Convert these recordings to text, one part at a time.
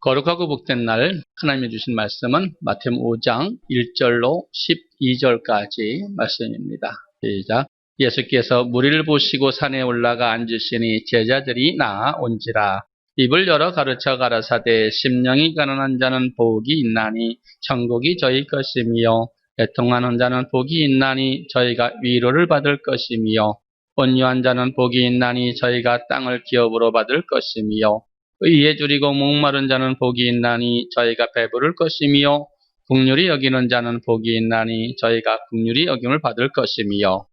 거룩하고 복된 날 하나님이 주신 말씀은 마태복음 5장 1절로 12절까지 말씀입니다. 시작. 예수께서 무리를 보시고 산에 올라가 앉으시니 제자들이 나아온지라. 입을 열어 가르쳐 가라사대 심령이 가난한 자는 복이 있나니 천국이 저희 것이며 애통하는 자는 복이 있나니 저희가 위로를 받을 것이며 온유한 자는 복이 있나니 저희가 땅을 기업으로 받을 것이며 의에 줄이고 목마른 자는 복이 있나니 저희가 배부를 것이며 긍휼히 여기는 자는 복이 있나니 저희가 긍휼히 여김을 받을 것이며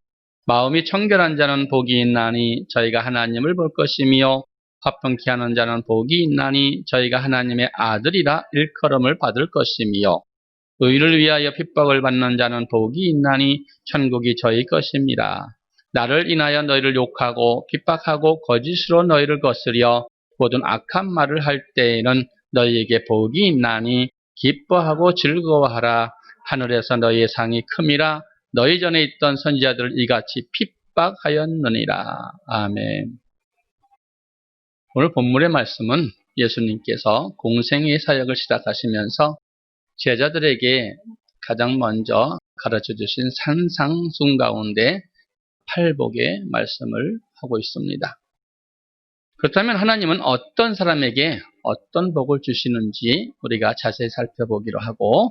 마음이 청결한 자는 복이 있나니 저희가 하나님을 볼 것이며 화평케 하는 자는 복이 있나니 저희가 하나님의 아들이라 일컬음을 받을 것이며 의를 위하여 핍박을 받는 자는 복이 있나니 천국이 저희 것입니다. 나를 인하여 너희를 욕하고 핍박하고 거짓으로 너희를 거스려 모든 악한 말을 할 때에는 너희에게 복이 있나니 기뻐하고 즐거워하라. 하늘에서 너희의 상이 큼이라. 너희 전에 있던 선지자들을 이같이 핍박하였느니라. 아멘. 오늘 본문의 말씀은 예수님께서 공생의 사역을 시작하시면서 제자들에게 가장 먼저 가르쳐 주신 산상순 가운데 팔복의 말씀을 하고 있습니다. 그렇다면 하나님은 어떤 사람에게 어떤 복을 주시는지 우리가 자세히 살펴보기로 하고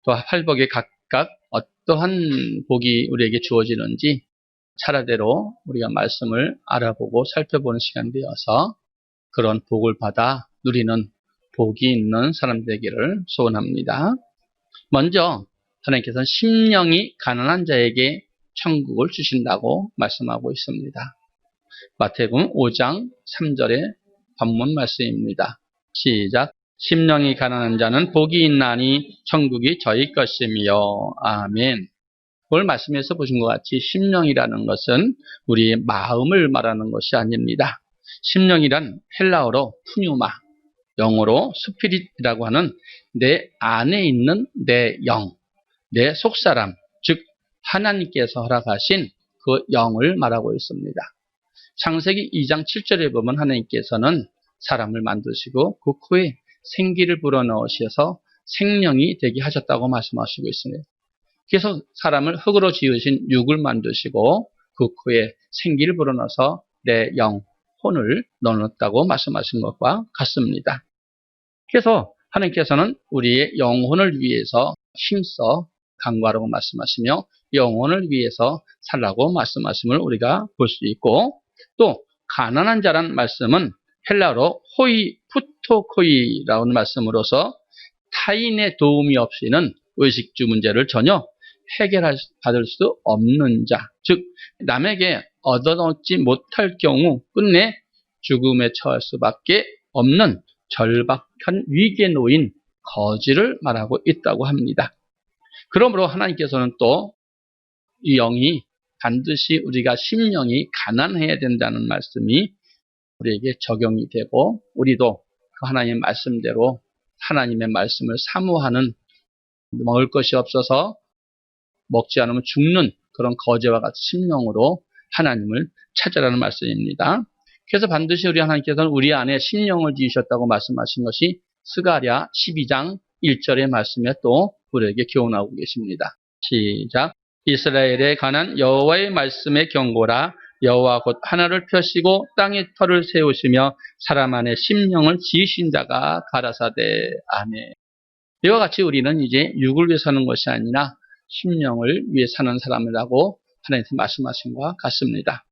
또 팔복에 각각 어떠한 복이 우리에게 주어지는지 차례대로 우리가 말씀을 알아보고 살펴보는 시간 되어서 그런 복을 받아 누리는 복이 있는 사람 되기를 소원합니다. 먼저 하나님께서는 심령이 가난한 자에게 천국을 주신다고 말씀하고 있습니다. 마태복음 5장 3절의 본문 말씀입니다. 시작. 심령이 가난한 자는 복이 있나니 천국이 저희 것이며. 아멘. 오늘 말씀에서 보신 것 같이 심령이라는 것은 우리의 마음을 말하는 것이 아닙니다. 심령이란 헬라어로 푸뉴마, 영어로 스피릿이라고 하는 내 안에 있는 내 영, 내 속사람, 즉 하나님께서 허락하신 그 영을 말하고 있습니다. 창세기 2장 7절에 보면 하나님께서는 사람을 만드시고 그 코에 생기를 불어넣으셔서 생명이 되게 하셨다고 말씀하시고 있습니다. 그래서 사람을 흙으로 지으신 육을 만드시고 그 코에 생기를 불어넣어서 내 영, 혼을 넣었다고 말씀하신 것과 같습니다. 그래서 하나님께서는 우리의 영혼을 위해서 힘써 강구하라고 말씀하시며 영혼을 위해서 살라고 말씀하심을 우리가 볼 수 있고 또 가난한 자란 말씀은 헬라어로 호이 푸토코이라는 말씀으로서 타인의 도움이 없이는 의식주 문제를 전혀 받을 수 없는 자, 즉 남에게 얻어놓지 못할 경우 끝내 죽음에 처할 수밖에 없는 절박한 위기에 놓인 거지를 말하고 있다고 합니다. 그러므로 하나님께서는 또 이 영이 반드시 우리가 심령이 가난해야 된다는 말씀이 우리에게 적용이 되고 우리도 그 하나님의 말씀대로 하나님의 말씀을 사모하는 먹을 것이 없어서 먹지 않으면 죽는 그런 거지와 같은 심령으로 하나님을 찾으라는 말씀입니다. 그래서 반드시 우리 하나님께서는 우리 안에 심령을 지으셨다고 말씀하신 것이 스가랴 12장 1절의 말씀에 또 우리에게 교훈하고 계십니다. 시작. 이스라엘에 관한 여호와의 말씀의 경고라. 여호와 곧 하늘을 펴시고 땅에 터를 세우시며 사람 안에 심령을 지으신 자가 가라사대. 아멘. 이와 같이 우리는 이제 육을 위해 사는 것이 아니라 심령을 위해 사는 사람이라고 하나님께서 말씀하신 것과 같습니다.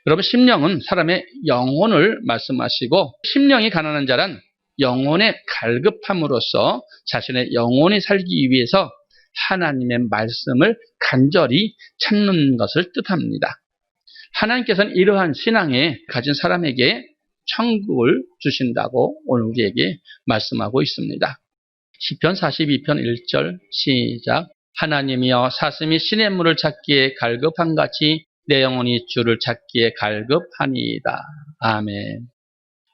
여러분, 심령은 사람의 영혼을 말씀하시고 심령이 가난한 자란 영혼의 갈급함으로써 자신의 영혼이 살기 위해서 하나님의 말씀을 간절히 찾는 것을 뜻합니다. 하나님께서는 이러한 신앙에 가진 사람에게 천국을 주신다고 오늘 우리에게 말씀하고 있습니다. 시편 42편 1절 시작. 하나님이여 사슴이 시냇물을 찾기에 갈급한 같이 내 영혼이 주를 찾기에 갈급하니이다. 아멘.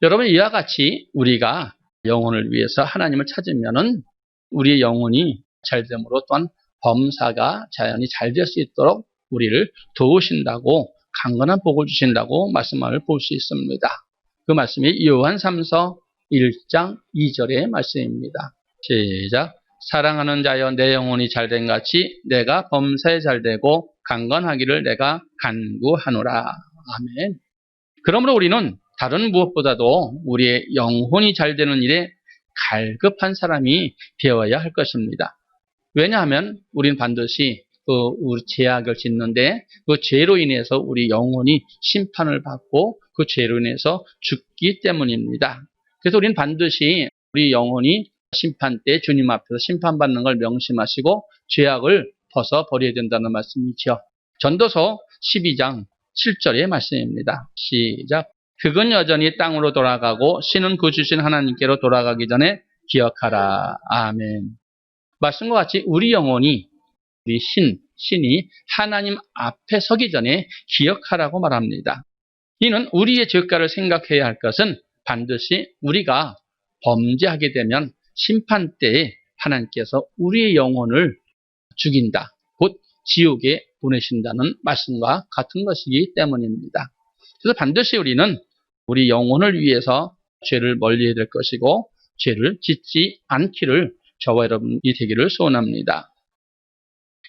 여러분, 이와 같이 우리가 영혼을 위해서 하나님을 찾으면은 우리의 영혼이 잘됨으로 또한 범사가 자연히 잘 될 수 있도록 우리를 도우신다고 강건한 복을 주신다고 말씀을 볼 수 있습니다. 그 말씀이 요한 3서 1장 2절의 말씀입니다. 시작. 사랑하는 자여 내 영혼이 잘된 같이 내가 범사에 잘되고 강건하기를 내가 간구하노라. 아멘. 그러므로 우리는 다른 무엇보다도 우리의 영혼이 잘되는 일에 갈급한 사람이 되어야 할 것입니다. 왜냐하면 우리는 반드시 우리 죄악을 짓는데 그 죄로 인해서 우리 영혼이 심판을 받고 그 죄로 인해서 죽기 때문입니다. 그래서 우리는 반드시 우리 영혼이 심판 때 주님 앞에서 심판받는 걸 명심하시고 죄악을 벗어버려야 된다는 말씀이죠. 전도서 12장 7절의 말씀입니다. 시작. 흙은 여전히 땅으로 돌아가고 신은 그 주신 하나님께로 돌아가기 전에 기억하라. 아멘. 말씀과 같이 우리 영혼이 우리 신이 하나님 앞에 서기 전에 기억하라고 말합니다. 이는 우리의 죄가를 생각해야 할 것은 반드시 우리가 범죄하게 되면 심판 때에 하나님께서 우리의 영혼을 죽인다. 곧 지옥에 보내신다는 말씀과 같은 것이기 때문입니다. 그래서 반드시 우리는 우리 영혼을 위해서 죄를 멀리해야 될 것이고 죄를 짓지 않기를 저와 여러분이 되기를 소원합니다.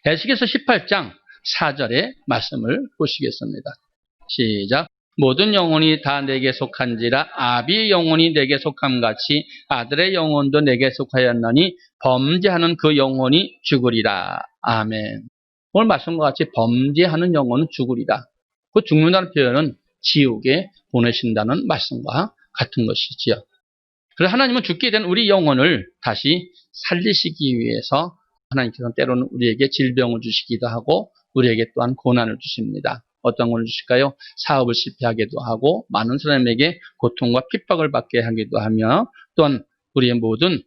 에스겔서 18장 4절의 말씀을 보시겠습니다. 시작. 모든 영혼이 다 내게 속한지라 아비의 영혼이 내게 속함같이 아들의 영혼도 내게 속하였나니 범죄하는 그 영혼이 죽으리라. 아멘. 오늘 말씀과 같이 범죄하는 영혼은 죽으리라. 그 죽는다는 표현은 지옥에 보내신다는 말씀과 같은 것이지요. 그래서 하나님은 죽게 된 우리 영혼을 다시 살리시기 위해서 하나님께서는 때로는 우리에게 질병을 주시기도 하고 우리에게 또한 고난을 주십니다. 어떤 걸 주실까요? 사업을 실패하기도 하고 많은 사람에게 고통과 핍박을 받게 하기도 하며 또한 우리의 모든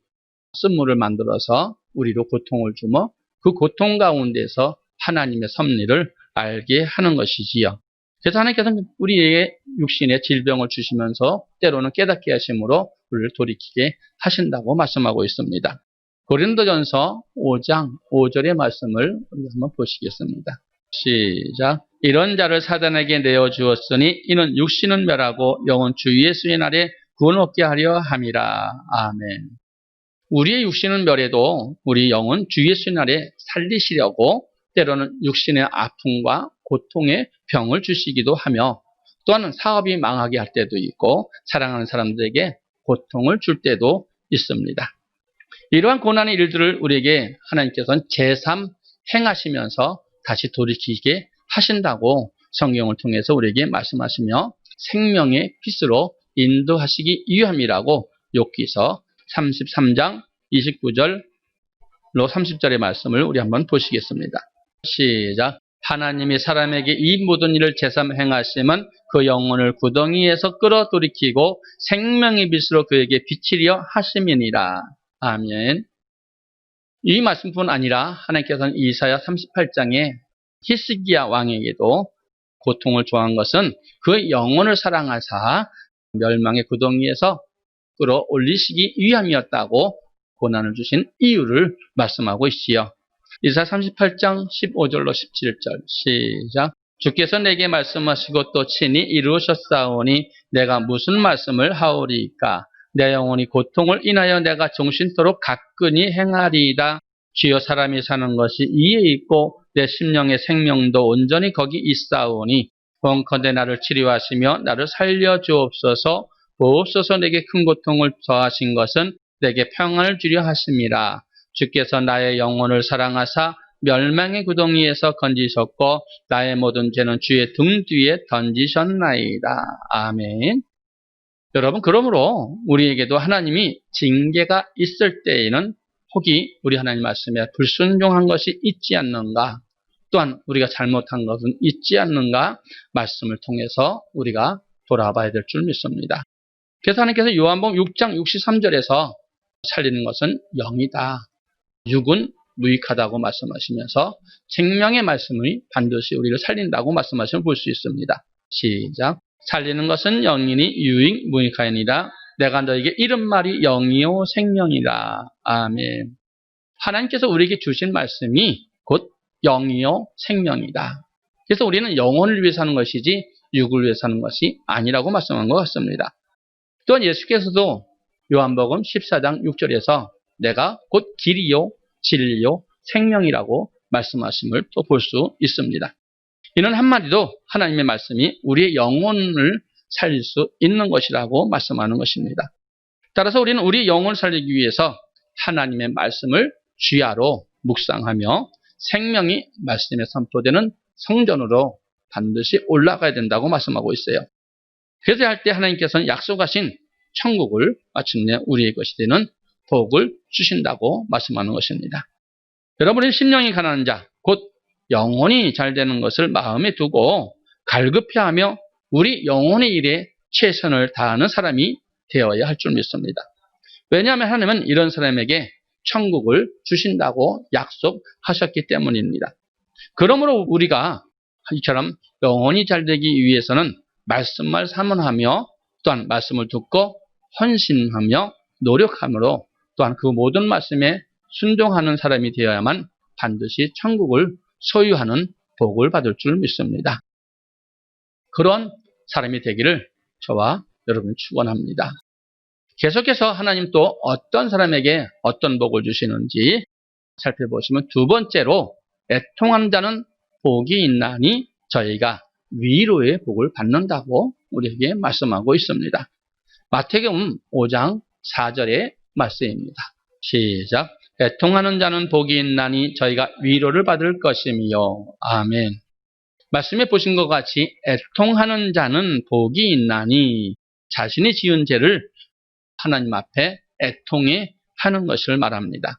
쓴물을 만들어서 우리로 고통을 주며 그 고통 가운데서 하나님의 섭리를 알게 하는 것이지요. 그래서 하나님께서는 우리에게 육신의 질병을 주시면서 때로는 깨닫게 하심으로 우리를 돌이키게 하신다고 말씀하고 있습니다. 고린도전서 5장 5절의 말씀을 우리 한번 보시겠습니다. 시작. 이런 자를 사단에게 내어주었으니 이는 육신은 멸하고 영은 주 예수의 날에 구원 얻게 하려 함이라. 아멘. 우리의 육신은 멸해도 우리 영은 주 예수의 날에 살리시려고 때로는 육신의 아픔과 고통의 병을 주시기도 하며 또한 사업이 망하게 할 때도 있고 사랑하는 사람들에게 고통을 줄 때도 있습니다. 이러한 고난의 일들을 우리에게 하나님께서는 제3 행하시면서 다시 돌이키게 하신다고 성경을 통해서 우리에게 말씀하시며 생명의 빛으로 인도하시기 위함이라고 욥기서 33장 29절로 30절의 말씀을 우리 한번 보시겠습니다. 시작. 하나님이 사람에게 이 모든 일을 제3 행하심은 그 영혼을 구덩이에서 끌어돌이키고 생명의 빛으로 그에게 비치려 하심이니라. 아멘. 이 말씀뿐 아니라 하나님께서는 이사야 38장에 히스기야 왕에게도 고통을 조한 것은 그 영혼을 사랑하사 멸망의 구덩이에서 끌어올리시기 위함이었다고 고난을 주신 이유를 말씀하고 있지요. 이사야 38장 15절로 17절 시작. 주께서 내게 말씀하시고 또 친히 이루셨사오니 내가 무슨 말씀을 하오리이까. 내 영혼이 고통을 인하여 내가 종신토록 가끈히 행하리이다. 주여 사람이 사는 것이 이에 있고 내 심령의 생명도 온전히 거기 있사오니 원컨대 나를 치료하시며 나를 살려주옵소서. 보옵소서. 내게 큰 고통을 더하신 것은 내게 평안을 주려 하심이라. 주께서 나의 영혼을 사랑하사 멸망의 구덩이에서 건지셨고 나의 모든 죄는 주의 등 뒤에 던지셨나이다. 아멘. 여러분, 그러므로 우리에게도 하나님이 징계가 있을 때에는 혹이 우리 하나님 말씀에 불순종한 것이 있지 않는가, 또한 우리가 잘못한 것은 있지 않는가 말씀을 통해서 우리가 돌아봐야 될 줄 믿습니다. 그래서 하나님께서 요한복음 6장 63절에서 살리는 것은 영이다. 육은 무익하다고 말씀하시면서 생명의 말씀이 반드시 우리를 살린다고 말씀하시면 볼 수 있습니다. 시작. 살리는 것은 영이니 유익 무익하니라. 내가 너에게 이른 말이 영이요 생명이라. 아멘. 하나님께서 우리에게 주신 말씀이 곧 영이요 생명이다. 그래서 우리는 영혼을 위해 사는 것이지 육을 위해 사는 것이 아니라고 말씀한 것 같습니다. 또한 예수께서도 요한복음 14장 6절에서 내가 곧 길이요 진리요 생명이라고 말씀하심을 또 볼 수 있습니다. 이는 한마디로 하나님의 말씀이 우리의 영혼을 살릴 수 있는 것이라고 말씀하는 것입니다. 따라서 우리는 우리 영혼을 살리기 위해서 하나님의 말씀을 주야로 묵상하며 생명이 말씀에 선포되는 성전으로 반드시 올라가야 된다고 말씀하고 있어요. 그래서 할 때 하나님께서는 약속하신 천국을 마침내 우리의 것이 되는 복을 주신다고 말씀하는 것입니다. 여러분의 심령이 가난한 자, 곧 영혼이 잘 되는 것을 마음에 두고 갈급해하며 우리 영혼의 일에 최선을 다하는 사람이 되어야 할 줄 믿습니다. 왜냐하면 하나님은 이런 사람에게 천국을 주신다고 약속하셨기 때문입니다. 그러므로 우리가 이처럼 영혼이 잘 되기 위해서는 말씀만 사모하며 또한 말씀을 듣고 헌신하며 노력함으로 또한 그 모든 말씀에 순종하는 사람이 되어야만 반드시 천국을 소유하는 복을 받을 줄 믿습니다. 그런 사람이 되기를 저와 여러분이 축원합니다. 계속해서 하나님 또 어떤 사람에게 어떤 복을 주시는지 살펴보시면 두 번째로 애통하는 자는 복이 있나니 저희가 위로의 복을 받는다고 우리에게 말씀하고 있습니다. 마태복음 5장 4절의 말씀입니다. 시작. 애통하는 자는 복이 있나니 저희가 위로를 받을 것이며. 아멘. 말씀에 보신 것 같이 애통하는 자는 복이 있나니 자신이 지은 죄를 하나님 앞에 애통해 하는 것을 말합니다.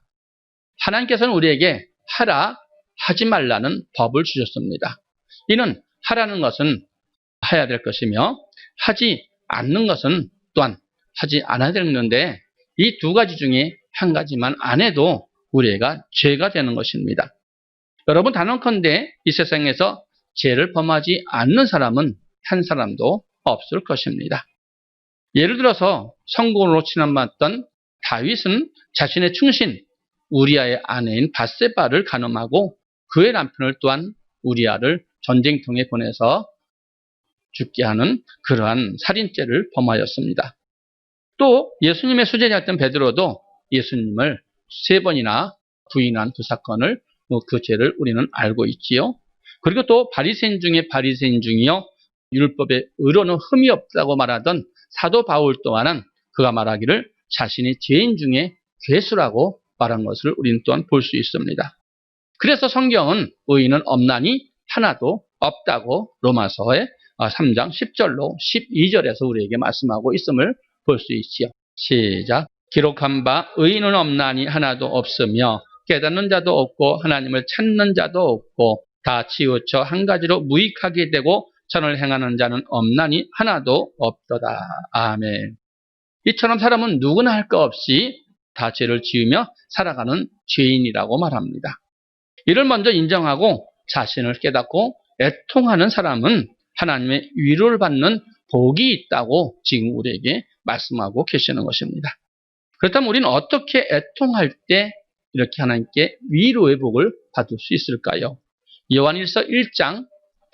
하나님께서는 우리에게 하라 하지 말라는 법을 주셨습니다. 이는 하라는 것은 해야 될 것이며 하지 않는 것은 또한 하지 않아야 되는데 이 두 가지 중에 한 가지만 안 해도 우리가 죄가 되는 것입니다. 여러분 단언컨대 이 세상에서 죄를 범하지 않는 사람은 한 사람도 없을 것입니다. 예를 들어서 성공으로 친함받던 다윗은 자신의 충신 우리아의 아내인 밧세바를 간음하고 그의 남편을 또한 우리아를 전쟁통에 보내서 죽게 하는 그러한 살인죄를 범하였습니다. 또 예수님의 수제자였던 베드로도 예수님을 3번이나 부인한 그 사건을 그 죄를 우리는 알고 있지요. 그리고 또 바리새인 중에 바리새인 중이요 율법의 의로는 흠이 없다고 말하던 사도 바울 또한은 그가 말하기를 자신이 죄인 중에 괴수라고 말한 것을 우리는 또한 볼 수 있습니다. 그래서 성경은 의인은 없나니 하나도 없다고 로마서의 3장 10절로 12절에서 우리에게 말씀하고 있음을 볼 수 있지요. 시작. 기록한 바 의인은 없나니 하나도 없으며 깨닫는 자도 없고 하나님을 찾는 자도 없고 다 치우쳐 한 가지로 무익하게 되고 선을 행하는 자는 없나니 하나도 없도다. 아멘. 이처럼 사람은 누구나 할 것 없이 다 죄를 지으며 살아가는 죄인이라고 말합니다. 이를 먼저 인정하고 자신을 깨닫고 애통하는 사람은 하나님의 위로를 받는 복이 있다고 지금 우리에게 말씀하고 계시는 것입니다. 그렇다면 우리는 어떻게 애통할 때 이렇게 하나님께 위로의 복을 받을 수 있을까요? 요한일서 1장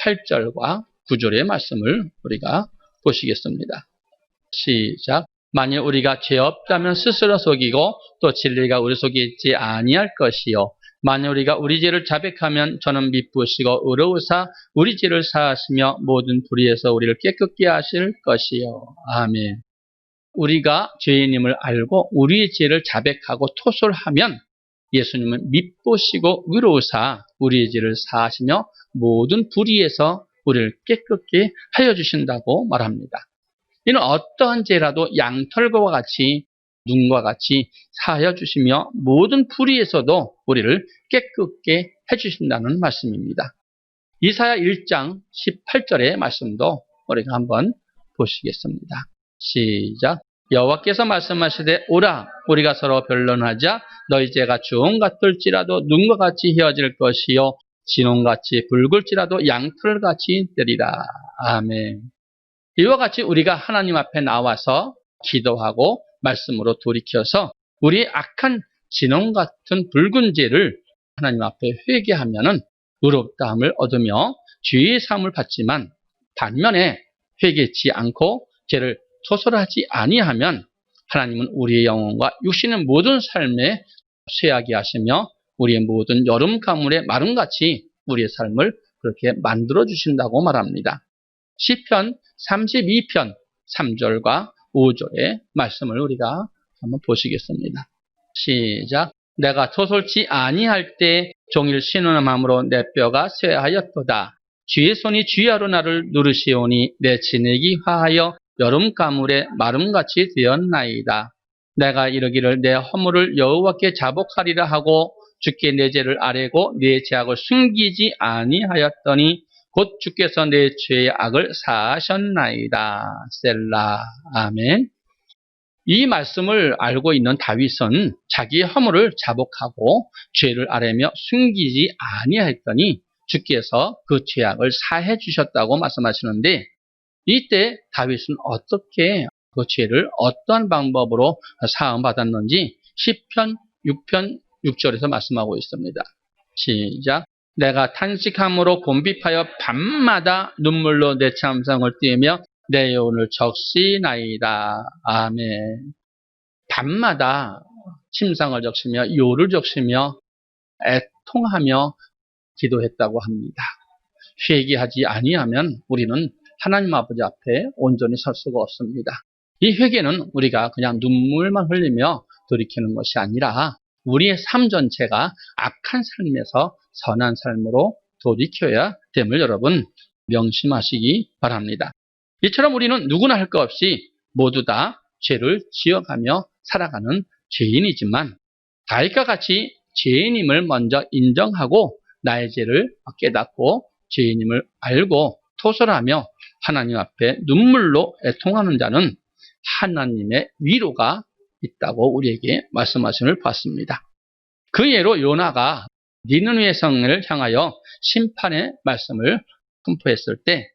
8절과 9절의 말씀을 우리가 보시겠습니다. 시작. 만일 우리가 죄 없다면 스스로 속이고 또 진리가 우리 속에 있지 아니할 것이요. 만일 우리가 우리 죄를 자백하면 저는 미쁘시고 의로우사 우리 죄를 사하시며 모든 불의에서 우리를 깨끗게 하실 것이요. 아멘. 우리가 죄인임을 알고 우리의 죄를 자백하고 토설을 하면 예수님은 미쁘시고 의로우사 우리의 죄를 사하시며 모든 불의에서 우리를 깨끗게 하여 주신다고 말합니다. 이는 어떠한 죄라도 양털과 같이 눈과 같이 사하여 주시며 모든 불의에서도 우리를 깨끗게 해주신다는 말씀입니다. 이사야 1장 18절의 말씀도 우리가 한번 보시겠습니다. 시작. 여호와께서 말씀하시되 오라 우리가 서로 변론하자. 너희 죄가 주홍 같을지라도 눈과 같이 헤어질 것이요 진홍같이 붉을지라도 양털같이 되리라. 아멘. 이와 같이 우리가 하나님 앞에 나와서 기도하고 말씀으로 돌이켜서 우리의 악한 진홍 같은 붉은 죄를 하나님 앞에 회개하면은 의롭다함을 얻으며 죄의 사함을 받지만 반면에 회개치 않고 죄를 토설하지 아니하면 하나님은 우리의 영혼과 육신의 모든 삶에 쇠하게 하시며 우리의 모든 여름 가물의 마름같이 우리의 삶을 그렇게 만들어 주신다고 말합니다. 시편 32편 3절과 5절의 말씀을 우리가 한번 보시겠습니다. 시작. 내가 토솔지 아니할 때 종일 신음함으로 내 뼈가 쇠하였도다. 주의 손이 주야로 나를 누르시오니 내 진액이 화하여 여름 가물의 마름같이 되었나이다. 내가 이르기를 내 허물을 여호와께 자복하리라 하고 주께 내 죄를 아뢰고 내 죄악을 숨기지 아니하였더니 곧 주께서 내 죄의 악을 사하셨나이다. 셀라. 아멘. 이 말씀을 알고 있는 다윗은 자기의 허물을 자복하고 죄를 아뢰며 숨기지 아니하였더니 주께서 그 죄악을 사해 주셨다고 말씀하시는데, 이때 다윗은 어떻게 그 죄를 어떠한 방법으로 사함 받았는지 시편 6편 6절에서 말씀하고 있습니다. 시작. 내가 탄식함으로 곤비하여 밤마다 눈물로 내 참상을 띄우며 내 영혼을 적시나이다. 아멘. 밤마다 침상을 적시며 요를 적시며 애통하며 기도했다고 합니다. 회개하지 아니하면 우리는 하나님 아버지 앞에 온전히 설 수가 없습니다. 이 회개는 우리가 그냥 눈물만 흘리며 돌이키는 것이 아니라 우리의 삶 전체가 악한 삶에서 선한 삶으로 돌이켜야 됨을 여러분 명심하시기 바랍니다. 이처럼 우리는 누구나 할 것 없이 모두 다 죄를 지어가며 살아가는 죄인이지만 다윗과 같이 죄인임을 먼저 인정하고 나의 죄를 깨닫고 죄인임을 알고 토설하며 하나님 앞에 눈물로 애통하는 자는 하나님의 위로가 있다고 우리에게 말씀하심을 봤습니다. 그 예로 요나가 니느웨 성을 향하여 심판의 말씀을 선포했을 때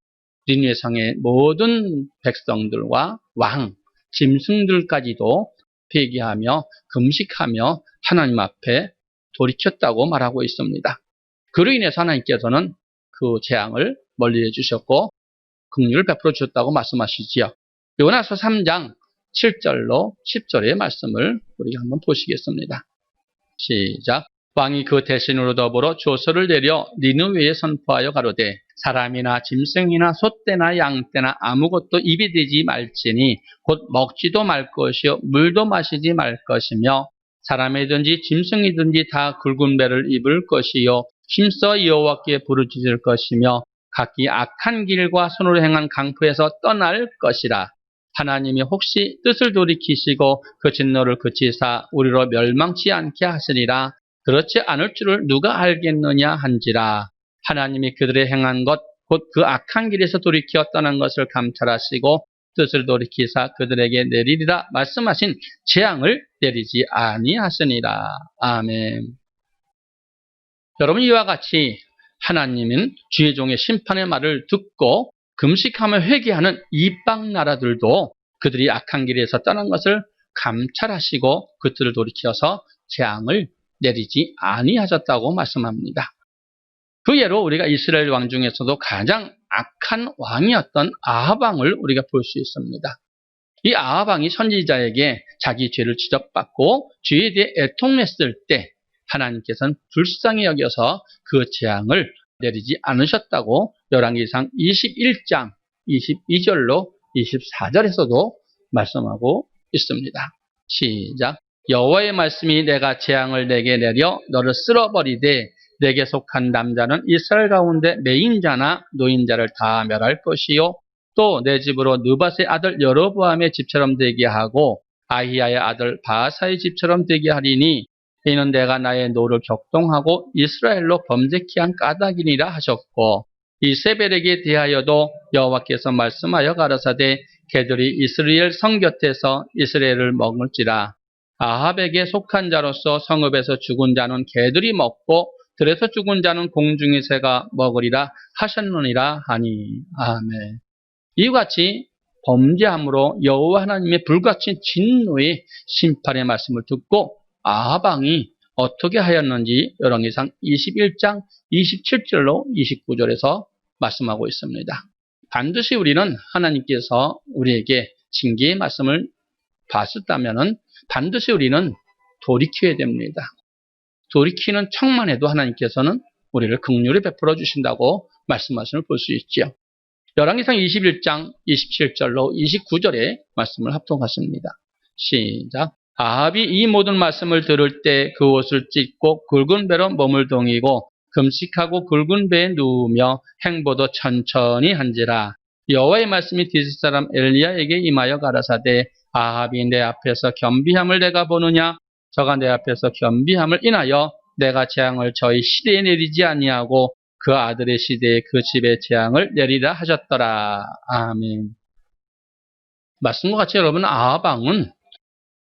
니느웨 성의 모든 백성들과 왕, 짐승들까지도 회개하며 금식하며 하나님 앞에 돌이켰다고 말하고 있습니다. 그로 인해서 하나님께서는 그 재앙을 멀리해 주셨고 긍휼을 베풀어 주셨다고 말씀하시지요. 요나서 3장 7절로 10절의 말씀을 우리가 한번 보시겠습니다. 시작. 왕이 그 대신으로 더불어 조서를 내려 니느웨에 선포하여 가로되 사람이나 짐승이나 소떼나 양떼나 아무것도 입에 대지 말지니 곧 먹지도 말 것이요 물도 마시지 말 것이며 사람이든지 짐승이든지 다 굵은 배를 입을 것이요 힘써 여호와께 부르짖을 것이며 각기 악한 길과 손으로 행한 강포에서 떠날 것이라. 하나님이 혹시 뜻을 돌이키시고 그 진노를 그치사 우리로 멸망치 않게 하시리라. 그렇지 않을 줄을 누가 알겠느냐 한지라. 하나님이 그들의 행한 것 곧 그 악한 길에서 돌이켜 떠난 것을 감찰하시고 뜻을 돌이키사 그들에게 내리리라 말씀하신 재앙을 내리지 아니하시니라. 아멘. 여러분, 이와 같이 하나님은 주의 종의 심판의 말을 듣고 금식하며 회개하는 이방 나라들도 그들이 악한 길에서 떠난 것을 감찰하시고 그들을 돌이켜서 재앙을 내리지 아니하셨다고 말씀합니다. 그 예로 우리가 이스라엘 왕 중에서도 가장 악한 왕이었던 아합 왕을 우리가 볼 수 있습니다. 이 아합 왕이 선지자에게 자기 죄를 지적받고 죄에 대해 애통했을 때 하나님께서는 불쌍히 여겨서 그 재앙을 내리지 않으셨다고 열왕기상 21장 22절로 24절에서도 말씀하고 있습니다. 시작. 여호와의 말씀이 내가 재앙을 내게 내려 너를 쓸어버리되 내게 속한 남자는 이스라엘 가운데 매인자나 노인자를 다 멸할 것이요 또 내 집으로 느밧의 아들 여로보암의 집처럼 되게 하고 아히야의 아들 바아사의 집처럼 되게 하리니 이는 내가 나의 노를 격동하고 이스라엘로 범죄케 한 까닭이니라 하셨고 이세벨에게 대하여도 여호와께서 말씀하여 가라사대 개들이 이스라엘 성 곁에서 이스라엘을 먹을지라. 아합에게 속한 자로서 성읍에서 죽은 자는 개들이 먹고 들에서 죽은 자는 공중의 새가 먹으리라 하셨느니라 하니. 아멘. 이와 같이 범죄함으로 여호와 하나님의 불같이 진노의 심판의 말씀을 듣고 아합 왕이 어떻게 하였는지 열왕기상 21장 27절로 29절에서 말씀하고 있습니다. 반드시 우리는 하나님께서 우리에게 징계의 말씀을 봤었다면은 반드시 우리는 돌이켜야 됩니다. 돌이키는 척만 해도 하나님께서는 우리를 긍휼히 베풀어 주신다고 말씀하심을 볼 수 있지요. 열왕기상 21장 27절로 29절의 말씀을 합독하십니다. 시작. 아합이 이 모든 말씀을 들을 때 그 옷을 찢고 굵은 배로 몸을 동이고 금식하고 굵은 배에 누우며 행보도 천천히 한지라. 여호와의 말씀이 디스 사람 엘리야에게 임하여 가라사대 아합이 내 앞에서 겸비함을 내가 보느냐? 저가 내 앞에서 겸비함을 인하여 내가 재앙을 저희 시대에 내리지 아니하고 그 아들의 시대에 그 집에 재앙을 내리라 하셨더라. 아멘. 말씀과 같이 여러분, 아합 왕은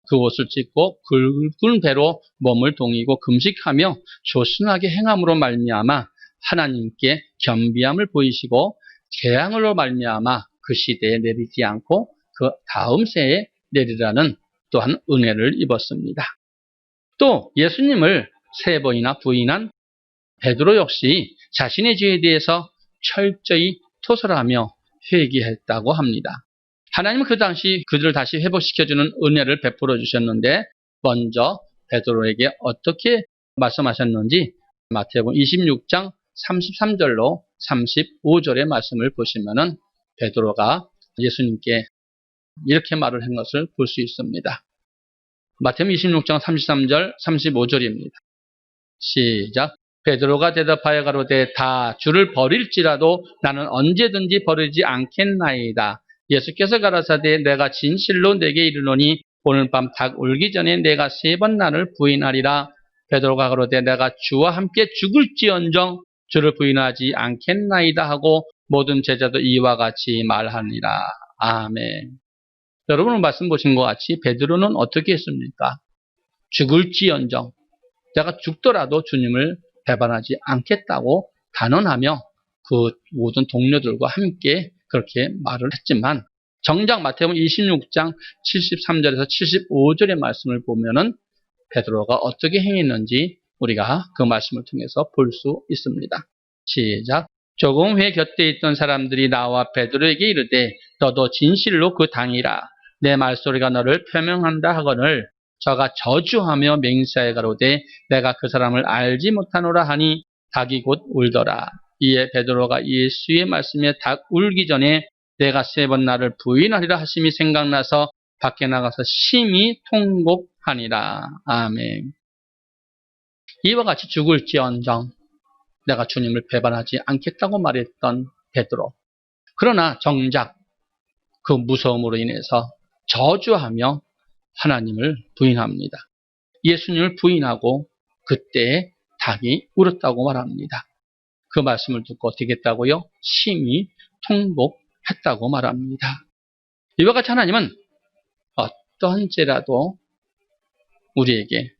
그 옷을 찢고 굵은 배로 몸을 동이고 금식하며 조순하게 행함으로 말미암아 하나님께 겸비함을 보이시고 재앙으로 말미암아 그 시대에 내리지 않고 그 다음 세에 내리라는 또한 은혜를 입었습니다. 또 예수님을 3번이나 부인한 베드로 역시 자신의 죄에 대해서 철저히 토설하며 회개했다고 합니다. 하나님은 그 당시 그들을 다시 회복시켜주는 은혜를 베풀어 주셨는데 먼저 베드로에게 어떻게 말씀하셨는지 마태복음 26장 33절로 35절의 말씀을 보시면은 베드로가 예수님께 이렇게 말을 한 것을 볼 수 있습니다. 마태복음 26장 33절 35절입니다. 시작. 베드로가 대답하여 가로되 다 주를 버릴지라도 나는 언제든지 버리지 않겠나이다. 예수께서 가라사대 내가 진실로 내게 이르노니 오늘 밤 닭 울기 전에 내가 3번 나를 부인하리라. 베드로가 가로되 내가 주와 함께 죽을지언정 주를 부인하지 않겠나이다 하고 모든 제자도 이와 같이 말하니라. 아멘. 여러분은 말씀 보신 것 같이 베드로는 어떻게 했습니까? 죽을지언정 내가 죽더라도 주님을 배반하지 않겠다고 단언하며 그 모든 동료들과 함께 그렇게 말을 했지만 정작 마태복음 26장 73절에서 75절의 말씀을 보면은 베드로가 어떻게 행했는지 우리가 그 말씀을 통해서 볼 수 있습니다. 시작. 조금 후에 곁에 있던 사람들이 나와 베드로에게 이르되 너도 진실로 그 당이라 내 말소리가 너를 표명한다 하거늘 저가 저주하며 맹세하여 가로되 내가 그 사람을 알지 못하노라 하니 닭이 곧 울더라. 이에 베드로가 예수의 말씀에 닭 울기 전에 내가 3번 나를 부인하리라 하심이 생각나서 밖에 나가서 심히 통곡하니라. 아멘. 이와 같이 죽을지언정 내가 주님을 배반하지 않겠다고 말했던 베드로. 그러나 정작 그 무서움으로 인해서 저주하며 하나님을 부인합니다. 예수님을 부인하고 그때 닭이 울었다고 말합니다. 그 말씀을 듣고 어떻게 했다고요? 심히 통곡했다고 말합니다. 이와 같이 하나님은 어떠한 죄라도 우리에게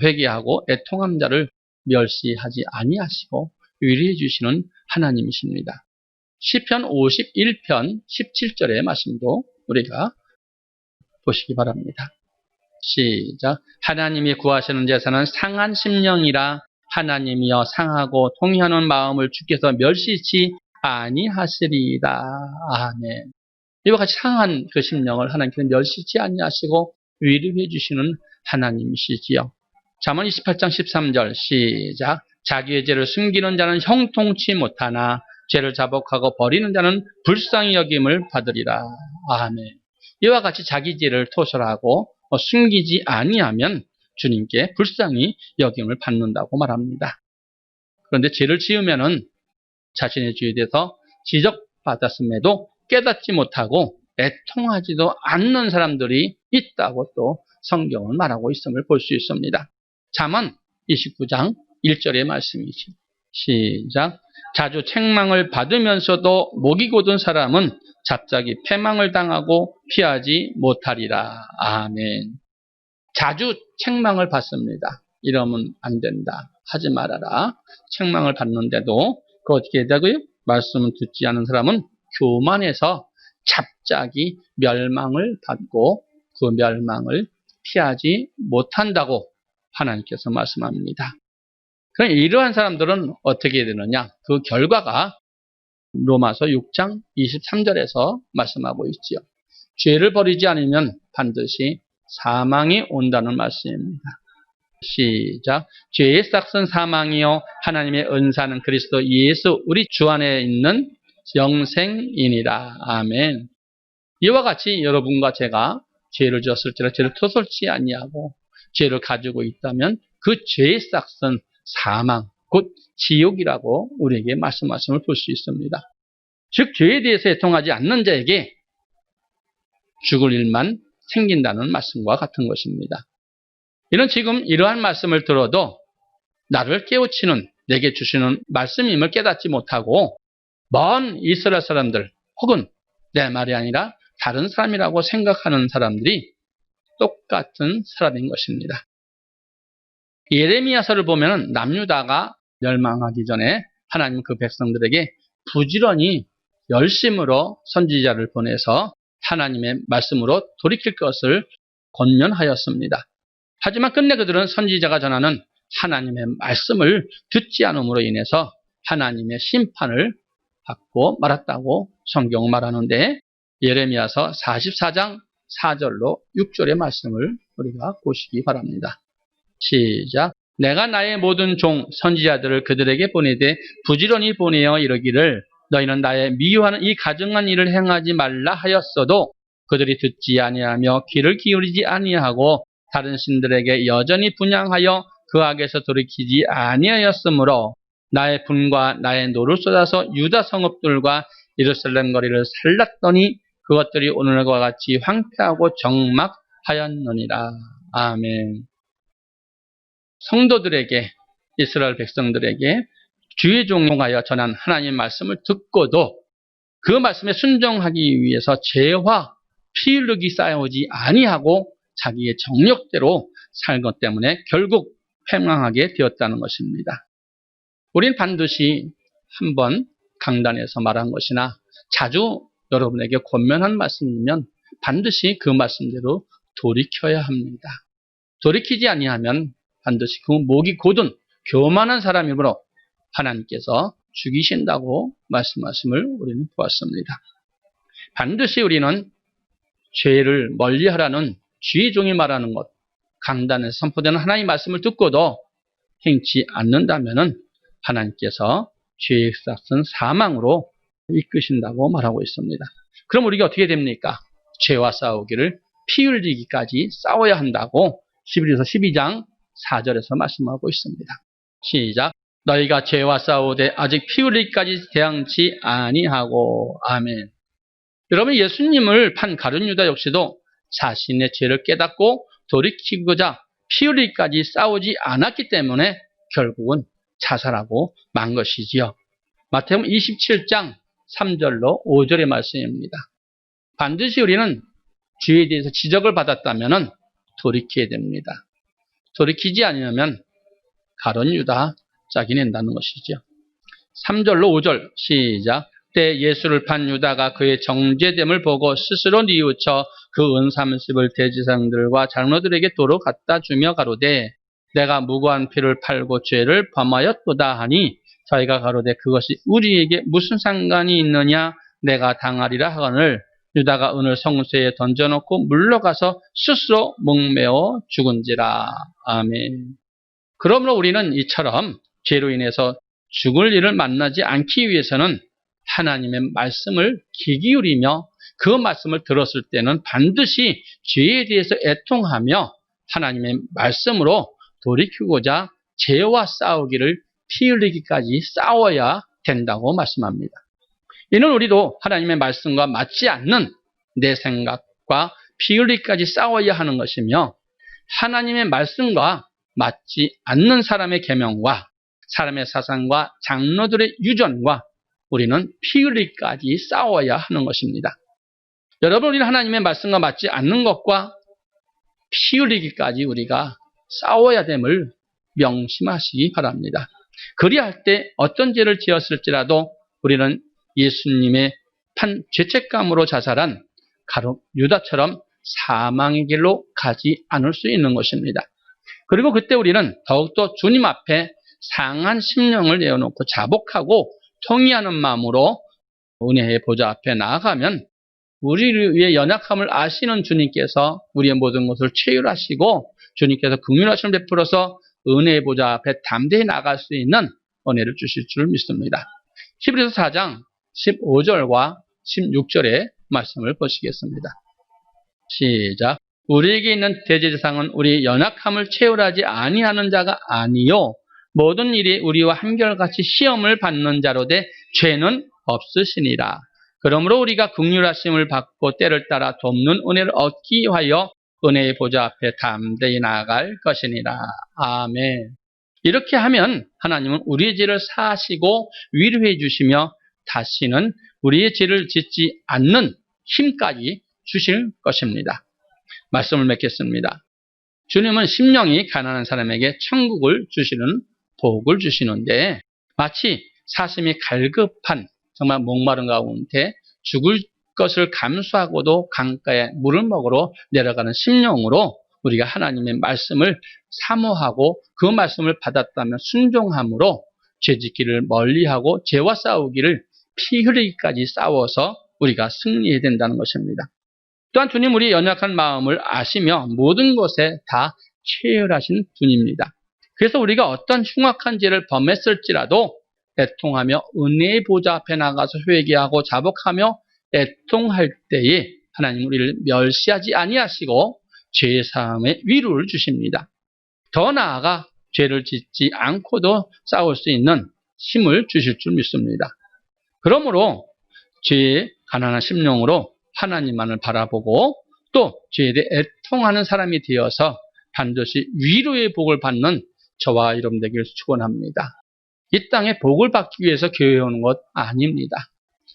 회개하고 애통한 자를 멸시하지 아니하시고 위로해 주시는 하나님이십니다. 시편 51편 17절의 말씀도 우리가 보시기 바랍니다. 시작. 하나님이 구하시는 제사는 상한 심령이라 하나님이여 상하고 통회하는 마음을 주께서 멸시치 아니하시리이다. 아멘. 이와 같이 상한 그 심령을 하나님께서 멸시치 아니하시고 위로해 주시는 하나님이시지요. 잠언 28장 13절 시작. 자기의 죄를 숨기는 자는 형통치 못하나 죄를 자복하고 버리는 자는 불쌍히 여김을 받으리라. 아멘. 이와 같이 자기 죄를 토설하고 숨기지 아니하면 주님께 불쌍히 여김을 받는다고 말합니다. 그런데 죄를 지으면은 자신의 죄에 대해서 지적받았음에도 깨닫지 못하고 애통하지도 않는 사람들이 있다고 또 성경은 말하고 있음을 볼 수 있습니다. 잠언 29장 1절의 말씀이지. 시작. 자주 책망을 받으면서도 목이 곧은 사람은 갑자기 패망을 당하고 피하지 못하리라. 아멘. 자주 책망을 받습니다. 이러면 안 된다. 하지 말아라. 책망을 받는데도 그 어떻게 되고요? 말씀을 듣지 않은 사람은 교만해서 갑자기 멸망을 받고 그 멸망을 피하지 못한다고 하나님께서 말씀합니다. 그럼 이러한 사람들은 어떻게 되느냐? 그 결과가 로마서 6장 23절에서 말씀하고 있지요. 죄를 버리지 않으면 반드시 사망이 온다는 말씀입니다. 시작. 죄의 싹은 사망이요 하나님의 은사는 그리스도 예수 우리 주 안에 있는 영생이니라. 아멘. 이와 같이 여러분과 제가 죄를 지었을지라 죄를 토설치 아니하고 죄를 가지고 있다면 그 죄의 싹은 사망, 곧 지옥이라고 우리에게 말씀하심을 볼 수 있습니다. 즉 죄에 대해서 애통하지 않는 자에게 죽을 일만 생긴다는 말씀과 같은 것입니다. 이는 지금 이러한 말씀을 들어도 나를 깨우치는 내게 주시는 말씀임을 깨닫지 못하고 먼 이스라엘 사람들 혹은 내 말이 아니라 다른 사람이라고 생각하는 사람들이 똑같은 사람인 것입니다. 예레미야서를 보면 남유다가 멸망하기 전에 하나님 그 백성들에게 부지런히 열심으로 선지자를 보내서 하나님의 말씀으로 돌이킬 것을 권면하였습니다. 하지만 끝내 그들은 선지자가 전하는 하나님의 말씀을 듣지 않음으로 인해서 하나님의 심판을 받고 말았다고 성경은 말하는데 예레미야서 44장 4절로 6절의 말씀을 우리가 보시기 바랍니다. 시작. 내가 나의 모든 종 선지자들을 그들에게 보내되 부지런히 보내어 이르기를 너희는 나의 미워하는 이 가증한 일을 행하지 말라 하였어도 그들이 듣지 아니하며 귀를 기울이지 아니하고 다른 신들에게 여전히 분향하여 그 악에서 돌이키지 아니하였으므로 나의 분과 나의 노를 쏟아서 유다 성읍들과 예루살렘 거리를 살랐더니 그것들이 오늘과 같이 황폐하고 적막하였느니라. 아멘. 성도들에게 이스라엘 백성들에게 주의 종용하여 전한 하나님의 말씀을 듣고도 그 말씀에 순종하기 위해서 죄와 피 흘리기 싸우지 아니하고 자기의 정력대로 살 것 때문에 결국 패망하게 되었다는 것입니다. 우린 반드시 한번 강단에서 말한 것이나 자주 여러분에게 권면한 말씀이면 반드시 그 말씀대로 돌이켜야 합니다. 돌이키지 아니하면 반드시 그 목이 곧은 교만한 사람이므로 하나님께서 죽이신다고 말씀하심을 우리는 보았습니다. 반드시 우리는 죄를 멀리하라는 주의 종이 말하는 것, 강단에서 선포되는 하나님의 말씀을 듣고도 행치 않는다면 하나님께서 죄의 싹은 사망으로 이끄신다고 말하고 있습니다. 그럼 우리가 어떻게 됩니까? 죄와 싸우기를 피 흘리기까지 싸워야 한다고 히브리서 12장 4절에서 말씀하고 있습니다. 시작. 너희가 죄와 싸우되 아직 피 흘리기까지 대항치 아니하고. 아멘. 여러분, 예수님을 판 가룟 유다 역시도 자신의 죄를 깨닫고 돌이키고자 피 흘리기까지 싸우지 않았기 때문에 결국은 자살하고 만 것이지요. 마태복음 27장 3절로 5절의 말씀입니다. 반드시 우리는 죄에 대해서 지적을 받았다면 돌이켜야 됩니다. 돌이키지 않으면 가룟 유다 짝이 낸다는 것이죠. 3절로 5절 시작. 때 예수를 판 유다가 그의 정죄됨을 보고 스스로 뉘우쳐 그 은 30을 대제사장들과 장로들에게 도로 갖다 주며 가로되 내가 무고한 피를 팔고 죄를 범하였도다 하니 저희가 가로되 그것이 우리에게 무슨 상관이 있느냐 내가 당하리라 하거늘 유다가 은을 성소에 던져놓고 물러가서 스스로 목매어 죽은지라. 아멘. 그러므로 우리는 이처럼 죄로 인해서 죽을 일을 만나지 않기 위해서는 하나님의 말씀을 귀 기울이며 그 말씀을 들었을 때는 반드시 죄에 대해서 애통하며 하나님의 말씀으로 돌이키고자 죄와 싸우기를 피 흘리기까지 싸워야 된다고 말씀합니다. 이는 우리도 하나님의 말씀과 맞지 않는 내 생각과 피 흘리기까지 싸워야 하는 것이며 하나님의 말씀과 맞지 않는 사람의 계명과 사람의 사상과 장로들의 유전과 우리는 피 흘리기까지 싸워야 하는 것입니다. 여러분, 우리는 하나님의 말씀과 맞지 않는 것과 피 흘리기까지 우리가 싸워야 됨을 명심하시기 바랍니다. 그리할 때 어떤 죄를 지었을지라도 우리는 예수님의 판 죄책감으로 자살한 가룟 유다처럼 사망의 길로 가지 않을 수 있는 것입니다. 그리고 그때 우리는 더욱더 주님 앞에 상한 심령을 내어놓고 자복하고 통의하는 마음으로 은혜의 보좌 앞에 나아가면 우리를 위해 연약함을 아시는 주님께서 우리의 모든 것을 체휼하시고 주님께서 긍휼하심을 베풀어서 은혜의 보좌 앞에 담대히 나갈 수 있는 은혜를 주실 줄 믿습니다. 히브리서 4장 15절과 16절의 말씀을 보시겠습니다. 시작. 우리에게 있는 대제사장은 우리 연약함을 체휼하지 아니하는 자가 아니요 모든 일이 우리와 한결같이 시험을 받는 자로되 죄는 없으시니라. 그러므로 우리가 긍휼하심을 받고 때를 따라 돕는 은혜를 얻기 위하여 은혜의 보좌 앞에 담대히 나아갈 것이니라. 아멘. 이렇게 하면 하나님은 우리의 죄를 사하시고 위로해 주시며 다시는 우리의 죄를 짓지 않는 힘까지 주실 것입니다. 말씀을 맺겠습니다. 주님은 심령이 가난한 사람에게 천국을 주시는 복을 주시는데 마치 사슴이 갈급한 정말 목마른 가운데 죽을 것을 감수하고도 강가에 물을 먹으러 내려가는 심령으로 우리가 하나님의 말씀을 사모하고 그 말씀을 받았다면 순종함으로 죄짓기를 멀리하고 죄와 싸우기를 피 흘리기까지 싸워서 우리가 승리해야 된다는 것입니다. 또한 주님 우리의 연약한 마음을 아시며 모든 것에 다 체휼하신 분입니다. 그래서 우리가 어떤 흉악한 죄를 범했을지라도 애통하며 은혜의 보좌 앞에 나가서 회개하고 자복하며 애통할 때에 하나님 우리를 멸시하지 아니하시고 죄사함의 위로를 주십니다. 더 나아가 죄를 짓지 않고도 싸울 수 있는 힘을 주실 줄 믿습니다. 그러므로 죄의 가난한 심령으로 하나님만을 바라보고 또 죄에 대해 애통하는 사람이 되어서 반드시 위로의 복을 받는 저와 여러분 되기를 축원합니다. 이 땅에 복을 받기 위해서 교회에 오는 것 아닙니다.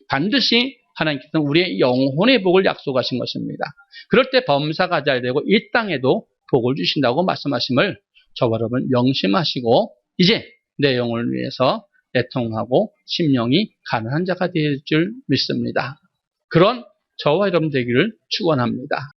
반드시 하나님께서는 우리의 영혼의 복을 약속하신 것입니다. 그럴 때 범사가 잘 되고 이 땅에도 복을 주신다고 말씀하심을 저와 여러분 명심하시고 이제 내 영혼을 위해서 애통하고 심령이 가난한 자가 될 줄 믿습니다. 그런 저와 여러분 되기를 축원합니다.